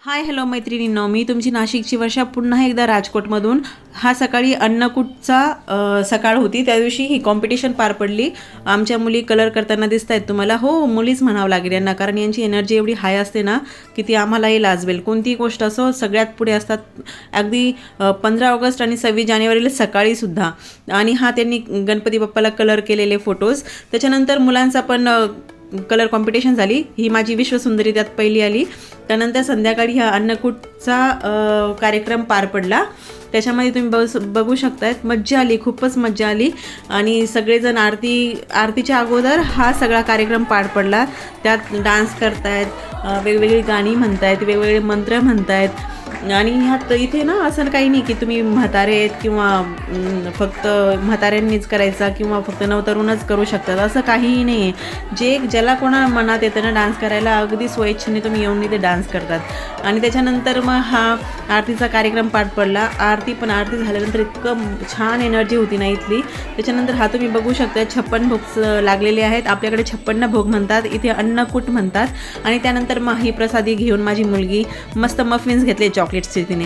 Hi hello मैत्रिणींनो, मी तुमची नाशिकची वर्षा पुन्हा एकदा राजकोटमधून. हा सकाळी अन्नकूटचा सकाळ होती. त्या दिवशी ही कॉम्पिटिशन पार पडली. आमच्या मुली कलर करताना दिसत आहेत तुम्हाला. हो, मुलीच म्हणावं लागेल यांना, कारण यांची एनर्जी एवढी हाय असते ना की ती आम्हालाही लाजवेल. कोणतीही गोष्ट असो सगळ्यात पुढे असतात. अगदी 15 ऑगस्ट आणि 26 जानेवारीला सकाळीसुद्धा. आणि हा त्यांनी गणपती बाप्पाला कलर केलेले फोटोज. त्याच्यानंतर मुलांचा पण कलर कॉम्पिटिशन झाली. ही माझी विश्वसुंदरी त्यात पहिली आली. त्यानंतर संध्याकाळी हा अन्नकूटचा कार्यक्रम पार पडला. त्याच्यामध्ये तुम्ही बघू शकतायत, मज्जा आली, खूपच मज्जा आली. आणि सगळेजण आरतीच्या अगोदर हा सगळा कार्यक्रम पार पडला. त्यात डान्स करतायत, वेगवेगळी गाणी म्हणतायत, वेगवेगळे मंत्र म्हणतायत. आणि ह्यात इथे ना असं काही नाही की तुम्ही म्हातारे आहेत किंवा फक्त म्हाताऱ्यांनीच करायचा किंवा फक्त नवतरुणच करू शकतात, असं काहीही नाही आहे. ज्याला कोणा मनात येतं ना डान्स करायला, अगदी स्वेच्छेने तुम्ही येऊन इथे डान्स करतात. आणि त्याच्यानंतर मग हा आरतीचा कार्यक्रम पार पडला. आरती झाल्यानंतर इतकं छान एनर्जी होती ना इथली. त्याच्यानंतर हा तुम्ही बघू शकता 56 भोग लागलेले आहेत. आपल्याकडे 56 भोग म्हणतात, इथे अन्नकूट म्हणतात. आणि त्यानंतर मग ही प्रसादी घेऊन माझी मुलगी मस्त मफिन्स घेतले चॉकलेट्सचे तिने.